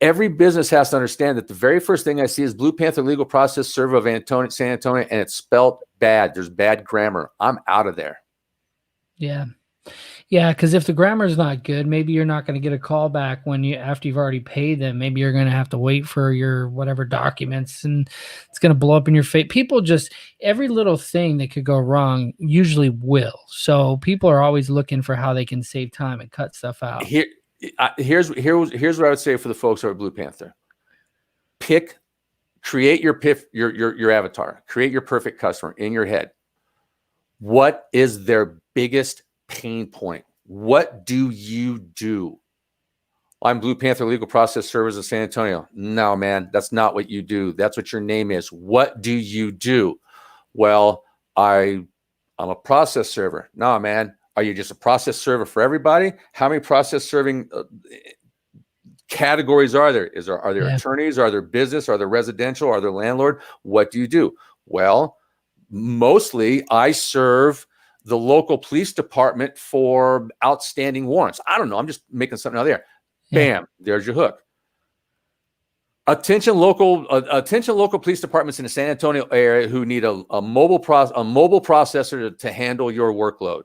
Every business has to understand that the very first thing I see is Blue Panther Legal Process Server of San Antonio, and it's spelled bad. There's bad grammar. I'm out of there. Yeah. Yeah, because if the grammar is not good, maybe you're not going to get a call back after you've already paid them. Maybe you're going to have to wait for your whatever documents, and it's going to blow up in your face. People just, every little thing that could go wrong usually will. So people are always looking for how they can save time and cut stuff out. Here's what I would say for the folks who are Blue Panther. Create your avatar. Create your perfect customer in your head. What is their biggest pain point? What do you do? I'm Blue Panther Legal Process Services in San Antonio. No, man, that's not what you do. That's what your name is. What do you do? Well, I'm a process server. No, man, are you just a process server for everybody? How many process serving categories are there? Are there attorneys? Are there business? Are there residential? Are there landlord? What do you do? Well, mostly I serve the local police department for outstanding warrants. I don't know. I'm just making something out there. Bam, there's your hook. Attention local police departments in the San Antonio area who need a mobile processor to handle your workload.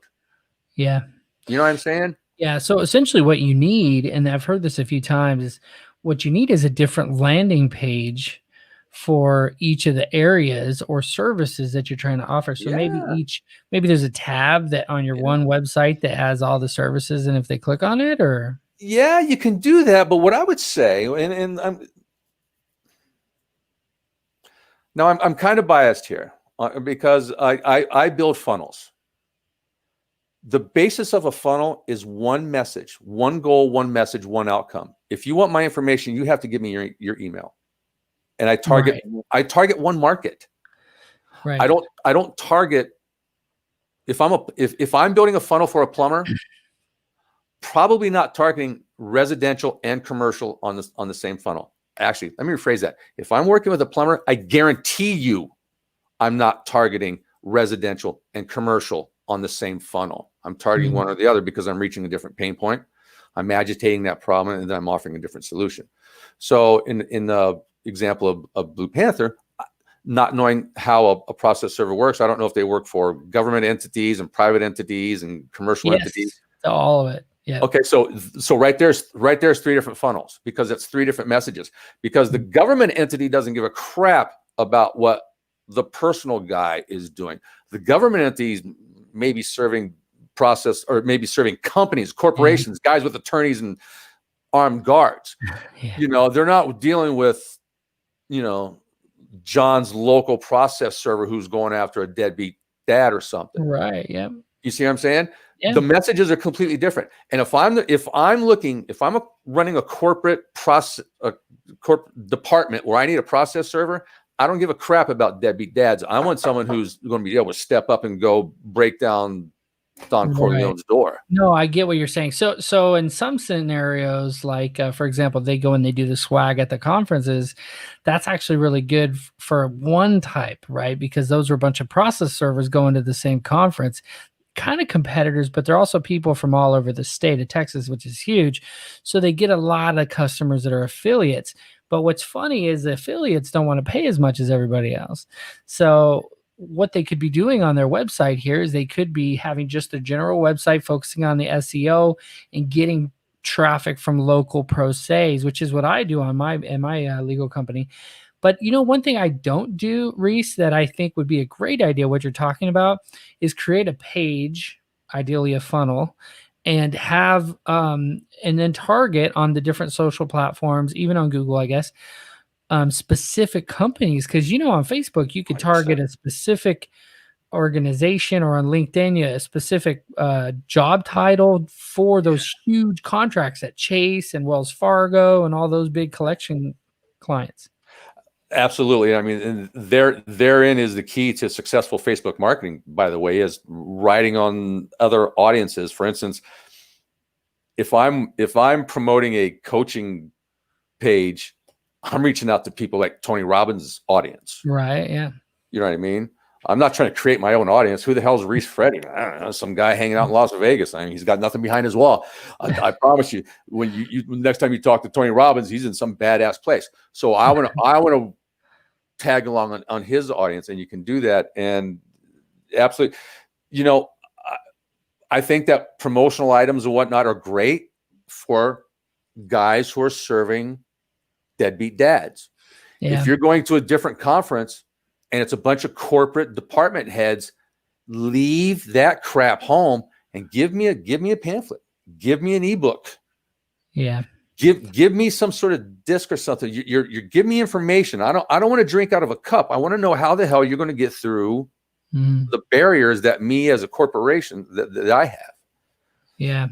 Yeah. You know what I'm saying? Yeah. So essentially what you need, and I've heard this a few times, is what you need is a different landing page for each of the areas or services that you're trying to offer. So maybe there's a tab that on your one website that has all the services, and if they click on it, or you can do that. But what I would say, and I'm kind of biased here because I build funnels. The basis of a funnel is one message, one goal, one message, one outcome. If you want my information, you have to give me your email. And I target one market. Right. I don't target. If I'm building a funnel for a plumber, probably not targeting residential and commercial on the same funnel. Actually, let me rephrase that. If I'm working with a plumber, I guarantee you I'm not targeting residential and commercial on the same funnel. I'm targeting one or the other because I'm reaching a different pain point. I'm agitating that problem, and then I'm offering a different solution. So in the example of Blue Panther, not knowing how a process server works, I don't know if they work for government entities and private entities and commercial entities. All of it. Yeah. Okay, so right there's 3 different funnels, because it's 3 different messages. Because the government entity doesn't give a crap about what the personal guy is doing. The government entities may be serving process, or maybe serving companies, corporations, guys with attorneys and armed guards. They're not dealing with, John's local process server who's going after a deadbeat dad or something. Right. Yeah. You see what I'm saying? Yeah. The messages are completely different. And if I'm running a corporate department where I need a process server, I don't give a crap about deadbeat dads. I want someone who's going to be able to step up and go break down Don Corleone's door. No, I get what you're saying. So in some scenarios, like for example, they go and they do the swag at the conferences. That's actually really good for one type, right? Because those are a bunch of process servers going to the same conference, kind of competitors, but they're also people from all over the state of Texas, which is huge. So they get a lot of customers that are affiliates. But what's funny is the affiliates don't want to pay as much as everybody else. So what they could be doing on their website here is they could be having just a general website focusing on the SEO and getting traffic from local pro ses, which is what I do on my legal company. But one thing I don't do, Riese, that I think would be a great idea, what you're talking about, is create a page, ideally a funnel, and have and then target on the different social platforms, even on Google, I guess, specific companies. Because on Facebook you could target a specific organization, or on LinkedIn a specific job title for those huge contracts at Chase and Wells Fargo and all those big collection clients. Absolutely. I mean, and therein is the key to successful Facebook marketing, by the way, is writing on other audiences. For instance, if I'm promoting a coaching page, I'm reaching out to people like Tony Robbins' audience. Right. Yeah. You know what I mean? I'm not trying to create my own audience. Who the hell is Riese Frederick? I don't know, some guy hanging out in Las Vegas. I mean, he's got nothing behind his wall. I promise you, when you next time you talk to Tony Robbins, he's in some badass place. So I want to tag along on his audience, and you can do that. And absolutely, I think that promotional items and whatnot are great for guys who are serving deadbeat dads. Yeah. If you're going to a different conference and it's a bunch of corporate department heads, leave that crap home and give me a pamphlet, give me an ebook. Yeah. Give me some sort of disc or something. You're give me information. I don't want to drink out of a cup. I want to know how the hell you're going to get through the barriers that me as a corporation that I have. Yeah,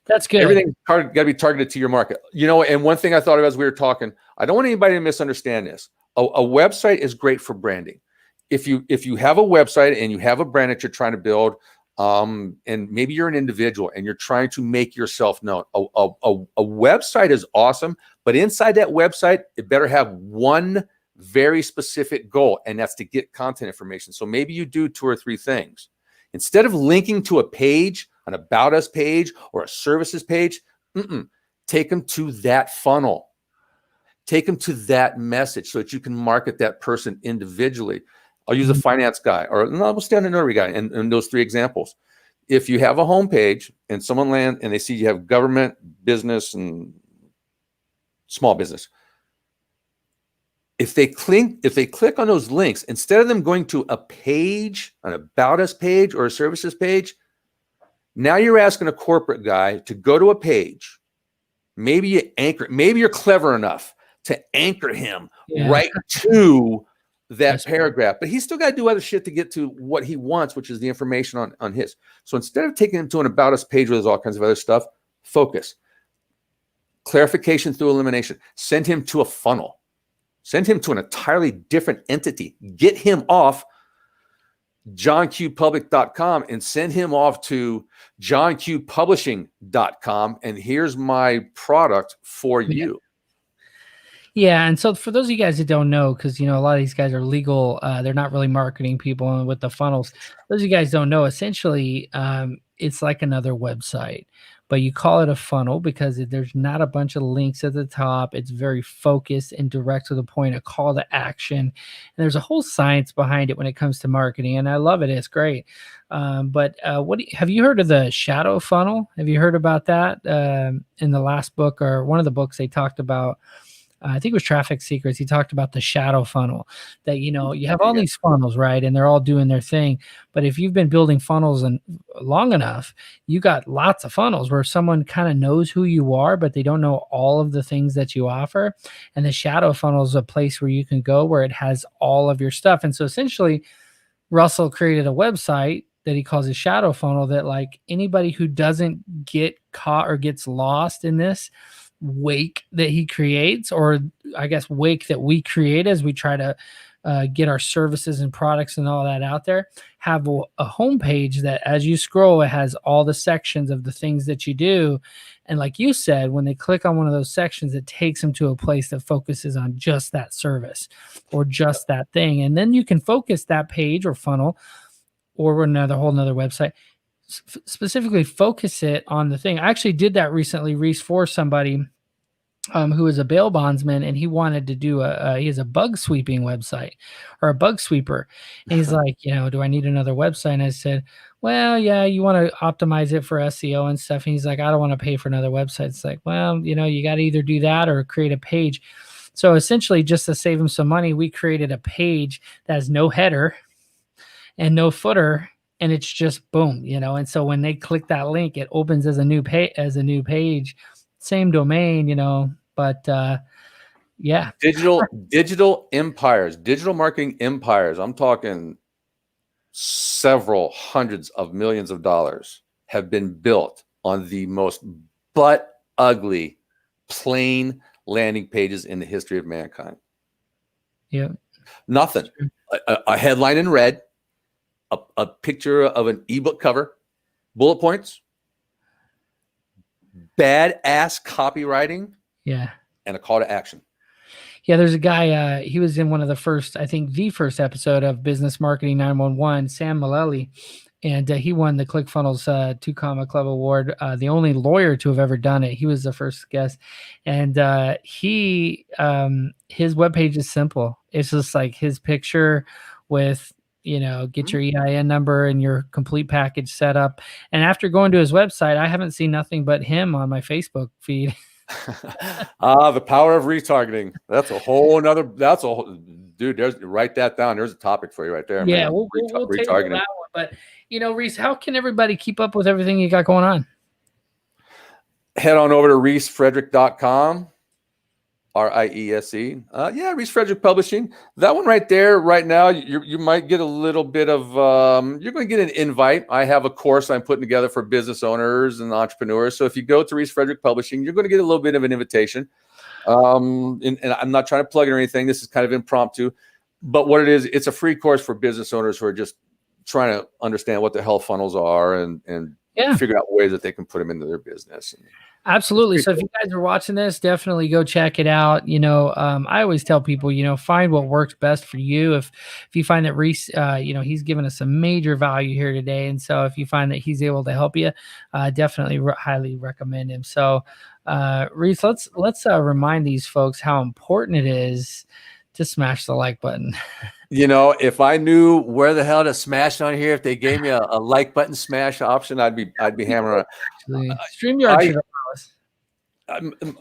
that's good. Everything's got to be targeted to your market. And one thing I thought of as we were talking, I don't want anybody to misunderstand this. A website is great for branding. If you have a website and you have a brand that you're trying to build, and maybe you're an individual and you're trying to make yourself known, a website is awesome, but inside that website, it better have one very specific goal, and that's to get content information. So maybe you do 2 or 3 things. Instead of linking to a page, an About Us page or a services page, take them to that funnel. Take them to that message so that you can market that person individually. I'll use a finance guy, or we'll stay on the notary guy in those 3 examples. If you have a homepage and someone lands and they see you have government, business, and small business, if they click on those links, instead of them going to a page, an About Us page or a services page, now you're asking a corporate guy to go to a page. Maybe you're clever enough to anchor him right to that paragraph, but he's still got to do other shit to get to what he wants, which is the information on his. So instead of taking him to an About Us page where there's all kinds of other stuff, focus. Clarification through elimination. Send him to a funnel. Send him to an entirely different entity. Get him off johnqpublic.com and send him off to johnqpublishing.com. And here's my product for you. Yeah, and so for those of you guys that don't know, because a lot of these guys are legal, they're not really marketing people and with the funnels. Those of you guys don't know, essentially, it's like another website, but you call it a funnel because there's not a bunch of links at the top. It's very focused and direct to the point, a call to action, and there's a whole science behind it when it comes to marketing, and I love it. It's great. But have you heard of the shadow funnel? Have you heard about that? In the last book or one of the books, they talked about. I think it was Traffic Secrets. He talked about the shadow funnel, that, you have all these funnels, right? And they're all doing their thing. But if you've been building funnels and long enough, you got lots of funnels where someone kind of knows who you are, but they don't know all of the things that you offer. And the shadow funnel is a place where you can go where it has all of your stuff. And so essentially, Russell created a website that he calls a shadow funnel, that like anybody who doesn't get caught or gets lost in this wake that he creates, or I guess wake that we create as we try to get our services and products and all that out there, have a homepage that as you scroll, it has all the sections of the things that you do. And like you said, when they click on one of those sections, it takes them to a place that focuses on just that service or just that thing. And then you can focus that page or funnel or whole nother website, specifically focus it on the thing. I actually did that recently, Riese, for somebody who is a bail bondsman, and he wanted to do he has a bug sweeping website or a bug sweeper. And he's like, do I need another website? And I said, well, yeah, you want to optimize it for SEO and stuff. And he's like, I don't want to pay for another website. It's like, well, you got to either do that or create a page. So essentially, just to save him some money, we created a page that has no header and no footer, and it's just boom, and so when they click that link, it opens as a new page, same domain, but yeah. Digital empires, digital marketing empires. I'm talking several hundreds of millions of dollars have been built on the most butt ugly, plain landing pages in the history of mankind. Yeah. Nothing. A headline in red, a picture of an ebook cover, bullet points, badass copywriting, yeah, and a call to action. Yeah, there's a guy, he was in one of the first episode of Business Marketing 911, Sam Mullally, and he won the ClickFunnels 2 Comma Club Award, the only lawyer to have ever done it. He was the first guest, and his webpage is simple. It's just like his picture with, get your EIN number and your complete package set up. And after going to his website, I haven't seen nothing but him on my Facebook feed. The power of retargeting. That's a whole nother. Dude. Write that down. There's a topic for you right there. Yeah, man. we'll retargeting that one. But Riese, how can everybody keep up with everything you got going on? Head on over to RiesFrederick.com. RIESE. Riese Frederick Publishing. That one right there, right now, you might get a little bit of, you're going to get an invite. I have a course I'm putting together for business owners and entrepreneurs. So if you go to Riese Frederick Publishing, you're going to get a little bit of an invitation. And I'm not trying to plug it or anything. This is kind of impromptu. But what it is, it's a free course for business owners who are just trying to understand what the hell funnels are and figure out ways that they can put them into their business. Absolutely. So if you guys are watching this, definitely go check it out. I always tell people, find what works best for you. If you find that Riese, he's given us some major value here today. And so if you find that he's able to help you, definitely highly recommend him. So Riese, let's remind these folks how important it is to smash the like button. If I knew where the hell to smash on here, if they gave me a like button smash option, I'd be hammering on. StreamYard.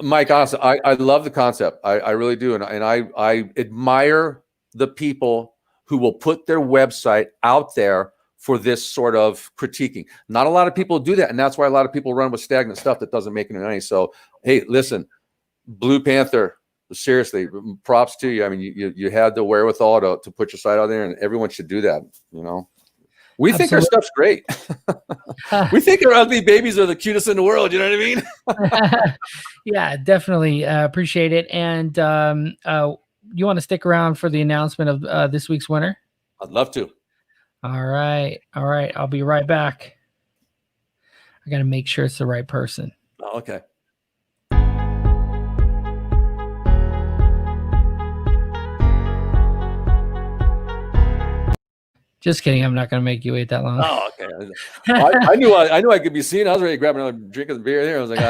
Mike, honestly, I love the concept. I really do. And I admire the people who will put their website out there for this sort of critiquing. Not a lot of people do that. And that's why a lot of people run with stagnant stuff that doesn't make any money. So, hey, listen, Blue Panther, seriously, props to you. I mean, you had the wherewithal to put your site out there, and everyone should do that. We think our stuff's great. We think our ugly babies are the cutest in the world. You know what I mean? Yeah, definitely appreciate it. And you want to stick around for the announcement of this week's winner? I'd love to. All right. All right. I'll be right back. I got to make sure it's the right person. Oh, okay. Just kidding. I'm not going to make you wait that long. Oh, okay. I knew I could be seen. I was ready to grab another drink of beer there. I was like,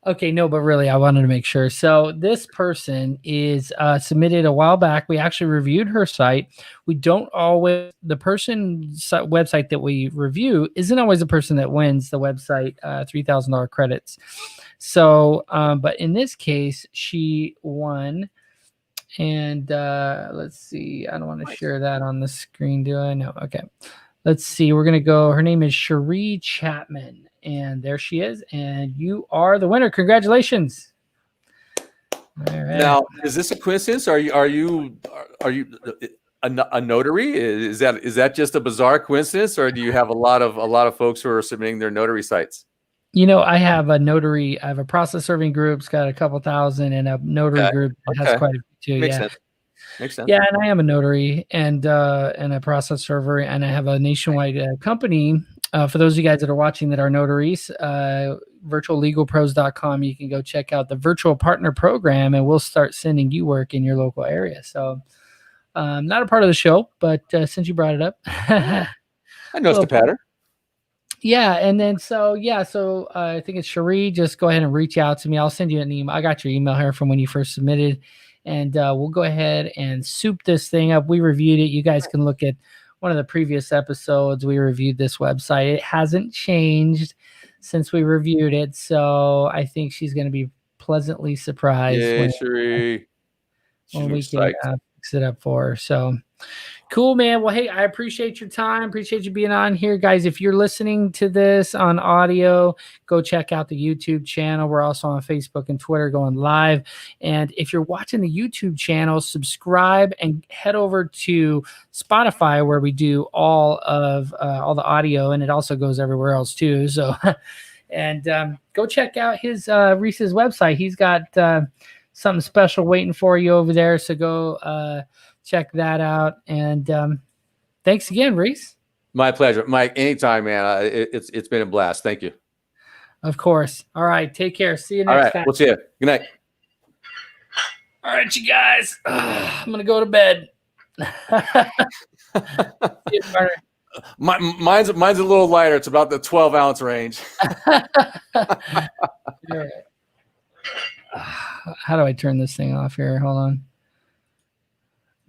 Okay, no, but really, I wanted to make sure. So this person is submitted a while back. We actually reviewed her site. We don't always, the person's website that we review isn't always the person that wins the website $3,000 credits. So, but in this case, she won. And let's see. I don't want to share that on the screen, do I? No. Okay. Let's see. We're going to go. Her name is Cherie Chapman. And there she is. And you are the winner. Congratulations. All right. now, is this a coincidence? Are you a notary? Is that just a bizarre coincidence, or do you have a lot of folks who are submitting their notary sites? You know, I have a notary. I have a process serving group. It's got a couple thousand, and a notary group that has quite a few too. Makes sense. Makes sense. Yeah, and I am a notary and a process server, and I have a nationwide company. For those of you guys that are watching that are notaries, virtuallegalpros.com, you can go check out the virtual partner program, and we'll start sending you work in your local area. So, not a part of the show, but since you brought it up, I noticed a pattern. Yeah, and then so I think it's Cherie. Just go ahead and reach out to me. I'll send you an email. I got your email here from when you first submitted, and we'll go ahead and soup this thing up. We reviewed it. You guys can look at one of the previous episodes. We reviewed this website. It hasn't changed since we reviewed it, so I think she's going to be pleasantly surprised when we can fix it up for her. So. Cool, man. Well, hey, I appreciate your time. Appreciate you being on here, guys. If you're listening to this on audio, go check out the YouTube channel. We're also on Facebook and Twitter going live. And if you're watching the YouTube channel, subscribe and head over to Spotify, where we do all the audio, and it also goes everywhere else too. So, and go check out his Riese's website. He's got something special waiting for you over there. So go check that out. And thanks again, Riese. My pleasure, Mike. Anytime, man. It's been a blast. Thank you. Of course. All right. Take care. See you next time. We'll see you. Good night. All right, you guys. I'm gonna go to bed. See you, partner. Mine's a little lighter. It's about the 12-ounce range. All right. How do I turn this thing off here? Hold on.